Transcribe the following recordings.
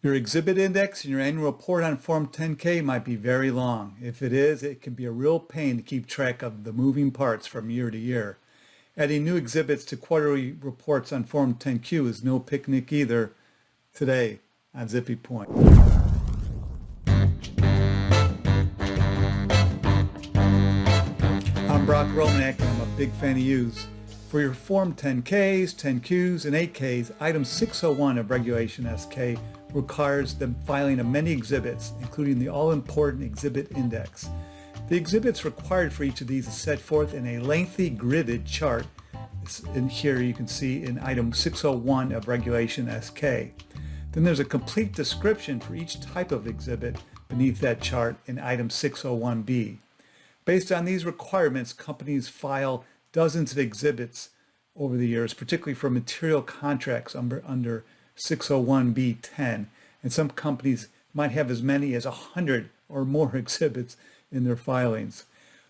Your exhibit index in your annual report on Form 10K might be very long. If it is, it can be a real pain to keep track of the moving parts from year to year. Adding new exhibits to quarterly reports on Form 10Q is no picnic either. Today on Zippy Point. I'm Brock Romanek, and I'm a big fan of U's. For your Form 10Ks, 10Qs, and 8Ks, Item 601 of Regulation SK requires the filing of many exhibits, including the all-important exhibit index. The exhibits required for each of these is set forth in a lengthy gridded chart. In here you can see in Item 601 of Regulation SK. Then there's a complete description for each type of exhibit beneath that chart in Item 601B. Based on these requirements, companies file dozens of exhibits over the years, particularly for material contracts under 601B10, and some companies might have as many as 100 or more exhibits in their filings.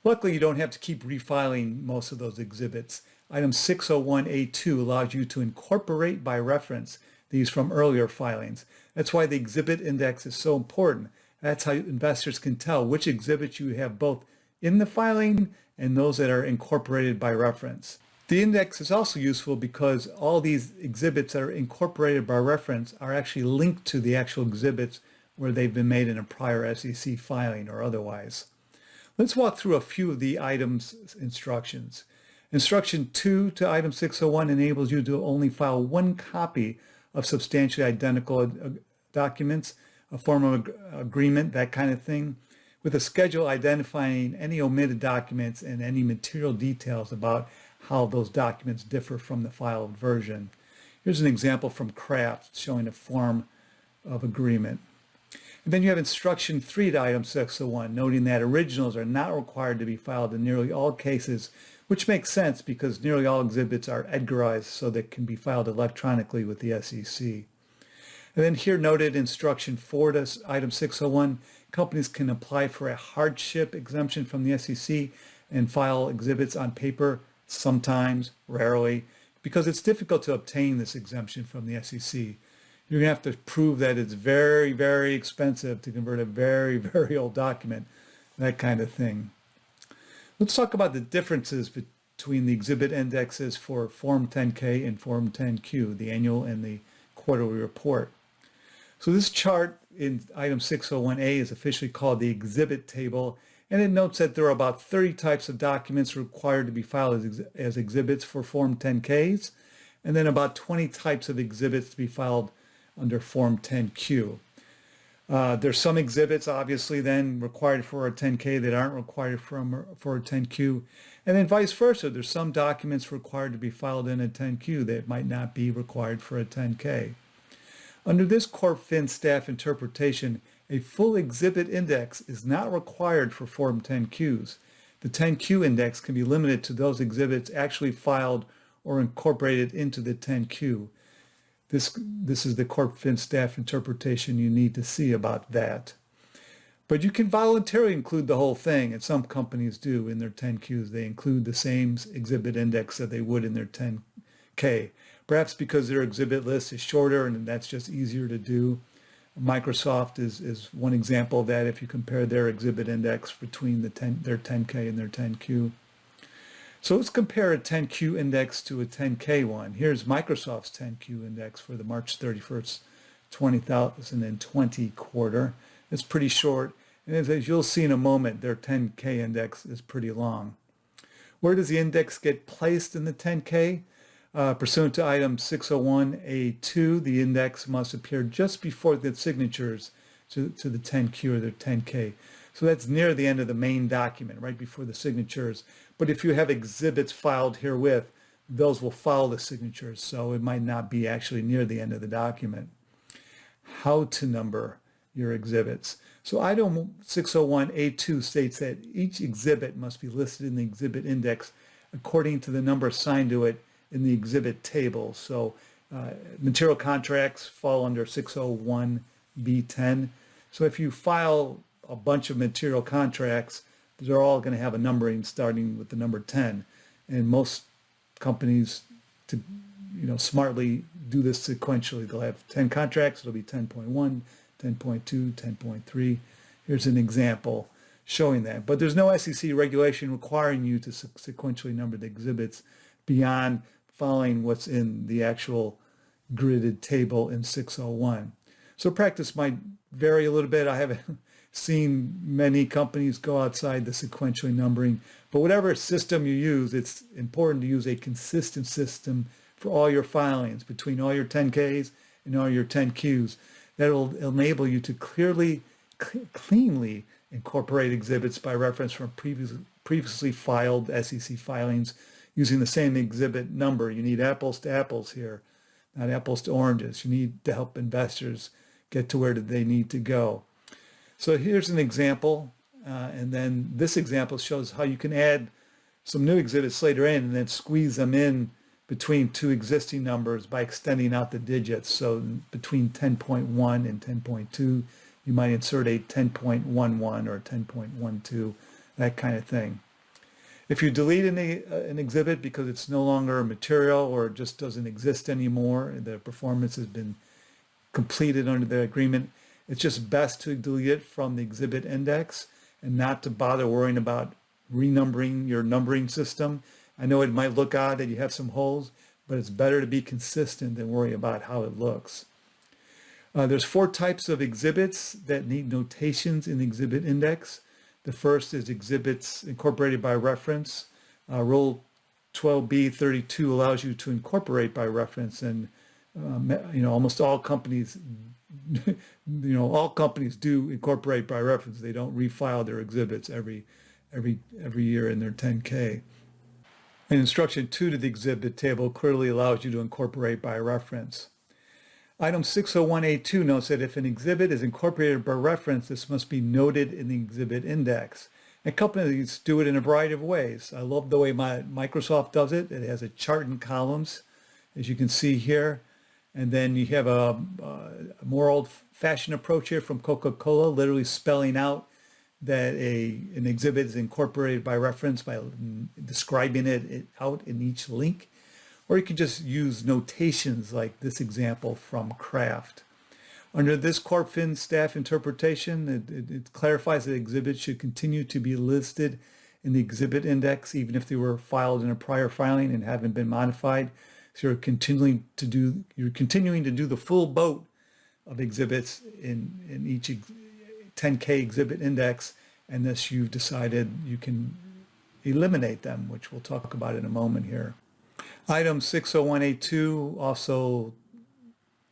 Luckily, you don't have to keep refiling most of those exhibits. Item 601A2 allows you to incorporate by reference these from earlier filings. That's why the exhibit index is so important. That's how investors can tell which exhibits you have both in the filing and those that are incorporated by reference. The index is also useful because all these exhibits that are incorporated by reference are actually linked to the actual exhibits where they've been made in a prior SEC filing or otherwise. Let's walk through a few of the items instructions. Instruction 2 to Item 601 enables you to only file one copy of substantially identical documents, a form of agreement, that kind of thing, with a schedule identifying any omitted documents and any material details about how those documents differ from the filed version. Here's an example from Kraft showing a form of agreement. And then you have Instruction 3 to Item 601, noting that originals are not required to be filed in nearly all cases, which makes sense because nearly all exhibits are Edgarized so they can be filed electronically with the SEC. And then here noted Instruction 4 to Item 601, companies can apply for a hardship exemption from the SEC and file exhibits on paper sometimes, rarely, because it's difficult to obtain this exemption from the SEC. You're going to have to prove that it's very, very expensive to convert a very, very old document, that kind of thing. Let's talk about the differences between the exhibit indexes for Form 10K and Form 10Q, the annual and the quarterly report. So this chart in Item 601A is officially called the exhibit table, and it notes that there are about 30 types of documents required to be filed as exhibits for Form 10Ks, and then about 20 types of exhibits to be filed under Form 10Q. There's some exhibits obviously then required for a 10K that aren't required for a 10Q, and then vice versa. There's some documents required to be filed in a 10Q that might not be required for a 10K. Under this Corp Fin staff interpretation, a full exhibit index is not required for Form 10Qs. The 10Q index can be limited to those exhibits actually filed or incorporated into the 10Q. This is the Corp Fin staff interpretation you need to see about that. But you can voluntarily include the whole thing, and some companies do in their 10Qs. They include the same exhibit index that they would in their 10K. Perhaps because their exhibit list is shorter and that's just easier to do. Microsoft is one example of that if you compare their exhibit index between their 10K and their 10Q. So let's compare a 10Q index to a 10K one. Here's Microsoft's 10Q index for the March 31st, 2020 quarter. It's pretty short, and as you'll see in a moment, their 10K index is pretty long. Where does the index get placed in the 10K? Pursuant to Item 601A2, the index must appear just before the signatures to the 10Q or the 10K. So that's near the end of the main document, right before the signatures. But if you have exhibits filed herewith, those will follow the signatures, so it might not be actually near the end of the document. How to number your exhibits. So Item 601A2 states that each exhibit must be listed in the exhibit index according to the number assigned to it in the exhibit table. So material contracts fall under 601B10. So if you file a bunch of material contracts, they're all going to have a numbering starting with the number 10. And most companies, to smartly do this sequentially. They'll have 10 contracts. It'll be 10.1, 10.2, 10.3. Here's an example showing that. But there's no SEC regulation requiring you to sequentially number the exhibits beyond following what's in the actual gridded table in 601. So practice might vary a little bit. I haven't seen many companies go outside the sequentially numbering, but whatever system you use, it's important to use a consistent system for all your filings between all your 10Ks and all your 10Qs. That will enable you to cleanly incorporate exhibits by reference from previously filed SEC filings using the same exhibit number. You need apples to apples here, not apples to oranges. You need to help investors get to where they need to go. So here's an example, and then this example shows how you can add some new exhibits later in and then squeeze them in between two existing numbers by extending out the digits. So between 10.1 and 10.2, you might insert a 10.11 or 10.12, that kind of thing. If you delete an exhibit because it's no longer material or it just doesn't exist anymore, the performance has been completed under the agreement, it's just best to delete it from the exhibit index and not to bother worrying about renumbering your numbering system. I know it might look odd that you have some holes, but it's better to be consistent than worry about how it looks. There's 4 types of exhibits that need notations in the exhibit index. The first is exhibits incorporated by reference. Rule 12b-32 allows you to incorporate by reference, and almost all companies, all companies do incorporate by reference. They don't refile their exhibits every year in their 10K. And instruction 2 to the exhibit table clearly allows you to incorporate by reference. Item 601A2 notes that if an exhibit is incorporated by reference, this must be noted in the exhibit index. And companies do it in a variety of ways. I love the way Microsoft does it. It has a chart in columns, as you can see here. And then you have a more old-fashioned approach here from Coca-Cola, literally spelling out that an exhibit is incorporated by reference by describing it out in each link. Or you can just use notations like this example from Kraft. Under this CorpFin staff interpretation, it clarifies that exhibits should continue to be listed in the exhibit index even if they were filed in a prior filing and haven't been modified. So you're continuing to do the full boat of exhibits in each 10K exhibit index, and thus you've decided you can eliminate them, which we'll talk about in a moment here. Item 601A2 also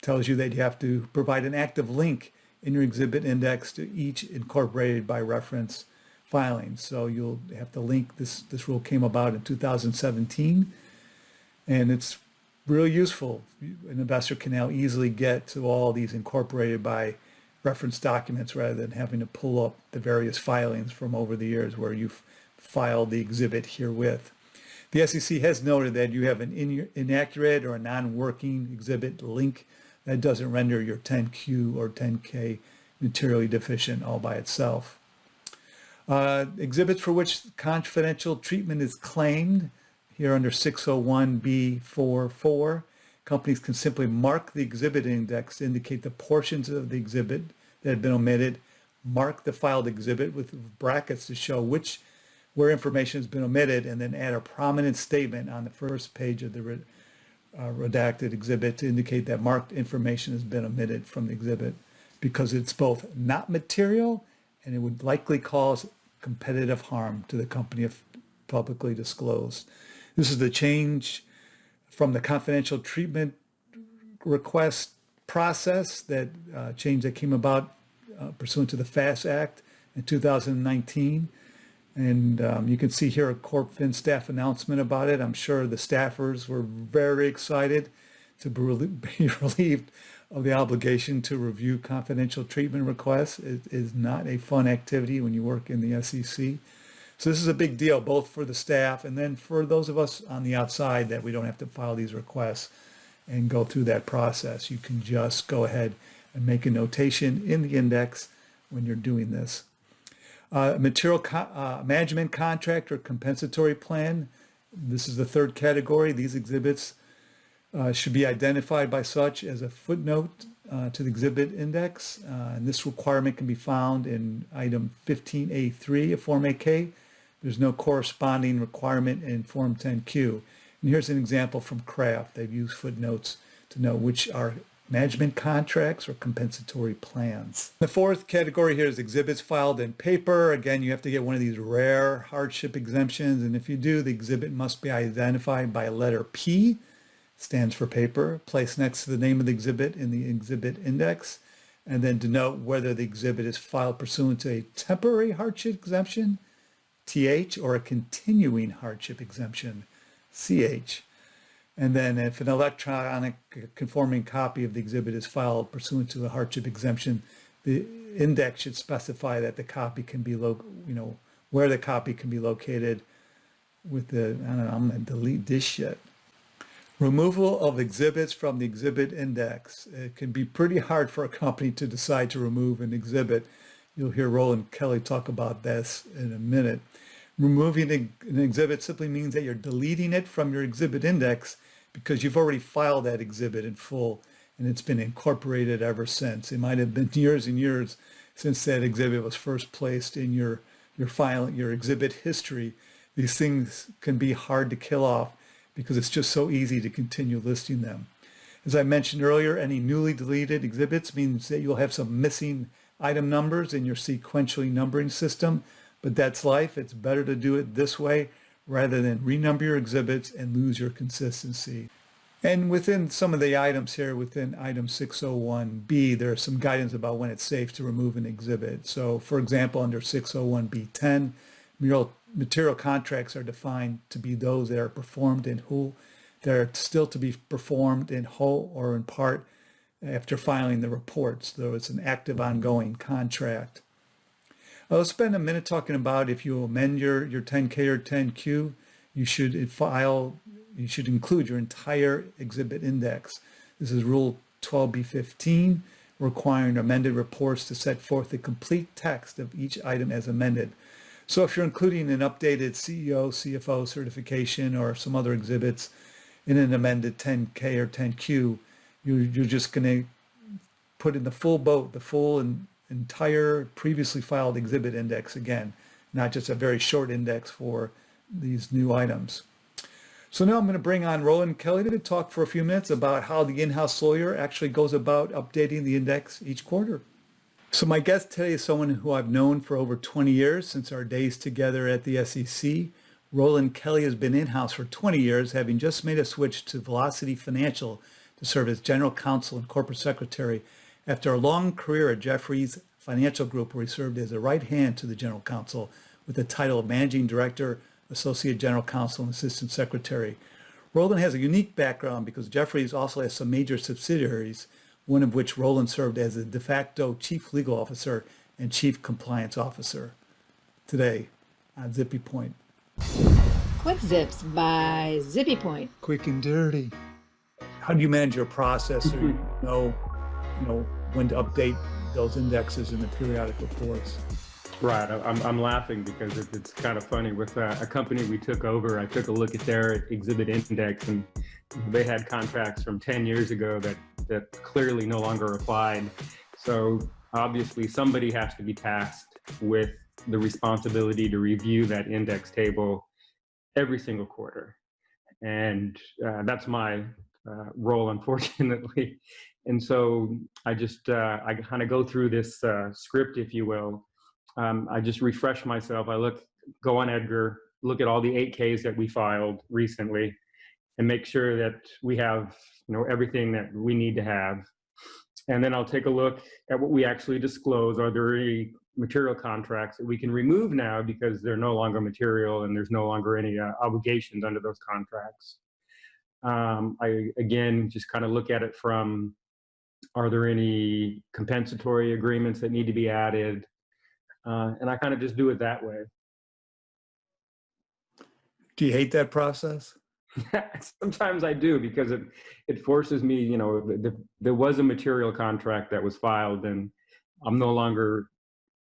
tells you that you have to provide an active link in your exhibit index to each incorporated by reference filing. So you'll have to link, this rule came about in 2017, and it's really useful. An investor can now easily get to all these incorporated by reference documents rather than having to pull up the various filings from over the years where you've filed the exhibit herewith. The SEC has noted that you have an inaccurate or a non-working exhibit link that doesn't render your 10Q or 10K materially deficient all by itself. Exhibits for which confidential treatment is claimed, here under 601B44, companies can simply mark the exhibit index to indicate the portions of the exhibit that have been omitted, mark the filed exhibit with brackets to show where information has been omitted, and then add a prominent statement on the first page of the redacted exhibit to indicate that marked information has been omitted from the exhibit because it's both not material and it would likely cause competitive harm to the company if publicly disclosed. This is the change from the confidential treatment request process, that change that came about pursuant to the FAST Act in 2019. And you can see here a CorpFin staff announcement about it. I'm sure the staffers were very excited to be relieved of the obligation to review confidential treatment requests. It is not a fun activity when you work in the SEC. So this is a big deal, both for the staff and then for those of us on the outside that we don't have to file these requests and go through that process. You can just go ahead and make a notation in the index when you're doing this. Material management contract or compensatory plan. This is the third category. These exhibits should be identified by such as a footnote to the exhibit index. And this requirement can be found in item 15A3 of Form 8K. There's no corresponding requirement in Form 10Q. And here's an example from Kraft. They've used footnotes to know which are management contracts or compensatory plans. The fourth category here is exhibits filed in paper. Again, you have to get one of these rare hardship exemptions. And if you do, the exhibit must be identified by a letter P, stands for paper, placed next to the name of the exhibit in the exhibit index, and then denote whether the exhibit is filed pursuant to a temporary hardship exemption, TH, or a continuing hardship exemption, CH. And then if an electronic conforming copy of the exhibit is filed pursuant to a hardship exemption, the index should specify that the copy can be, where the copy can be located with the, I don't know, I'm going to delete this shit. Removal of exhibits from the exhibit index. It can be pretty hard for a company to decide to remove an exhibit. You'll hear Roland Kelly talk about this in a minute. Removing an exhibit simply means that you're deleting it from your exhibit index because you've already filed that exhibit in full and it's been incorporated ever since. It might have been years and years since that exhibit was first placed in your exhibit history. These things can be hard to kill off because it's just so easy to continue listing them. As I mentioned earlier, any newly deleted exhibits means that you'll have some missing item numbers in your sequentially numbering system, but that's life. It's better to do it this way rather than renumber your exhibits and lose your consistency. And within some of the items here, within item 601B, there are some guidance about when it's safe to remove an exhibit. So for example, under 601B10, material contracts are defined to be those that are performed in whole, that are still to be performed in whole or in part after filing the reports, though it's an active ongoing contract. I'll spend a minute talking about if you amend your 10K or 10Q, you should include your entire exhibit index. This is Rule 12B15, requiring amended reports to set forth the complete text of each item as amended. So if you're including an updated CEO, CFO certification or some other exhibits in an amended 10K or 10Q, you're just going to put in the full boat, the full and entire previously filed exhibit index again, not just a very short index for these new items. So now I'm going to bring on Roland Kelly to talk for a few minutes about how the in-house lawyer actually goes about updating the index each quarter. So my guest today is someone who I've known for over 20 years since our days together at the SEC. Roland Kelly has been in-house for 20 years, having just made a switch to Velocity Financial to serve as general counsel and corporate secretary after a long career at Jefferies Financial Group, where he served as a right hand to the general counsel with the title of managing director, associate general counsel, and assistant secretary. Roland has a unique background because Jefferies also has some major subsidiaries, one of which Roland served as the de facto chief legal officer and chief compliance officer. Today on Zippy Point. Quick Zips by Zippy Point. Quick and dirty. How do you manage your process so you know when to update those indexes in the periodic reports? Right. I'm laughing because it's kind of funny. With a company we took over, I took a look at their exhibit index, and they had contracts from 10 years ago that clearly no longer applied. So obviously somebody has to be tasked with the responsibility to review that index table every single quarter. And that's my role, unfortunately. And so I kind of go through this script, if you will. I just refresh myself. Go on Edgar, look at all the 8Ks that we filed recently, and make sure that we have everything that we need to have. And then I'll take a look at what we actually disclose. Are there any material contracts that we can remove now because they're no longer material and there's no longer any obligations under those contracts? I, again, just kind of look at it from, are there any compensatory agreements that need to be added? And I kind of just do it that way. Do you hate that process? Sometimes I do, because it forces me, there was a material contract that was filed and I'm no longer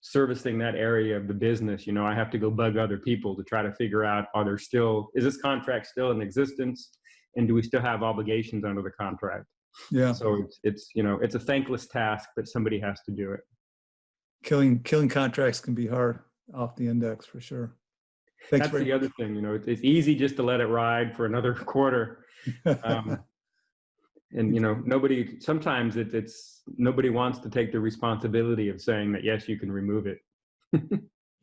servicing that area of the business. I have to go bug other people to try to figure out, is this contract still in existence? and do we still have obligations under the contract? Yeah. So it's it's a thankless task, but somebody has to do it. Killing contracts can be hard off the index for sure. Thanks That's the other thing, it's easy just to let it ride for another quarter. And nobody, sometimes it's nobody wants to take the responsibility of saying that, yes, you can remove it.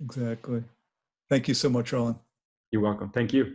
Exactly. Thank you so much, Roland. You're welcome. Thank you.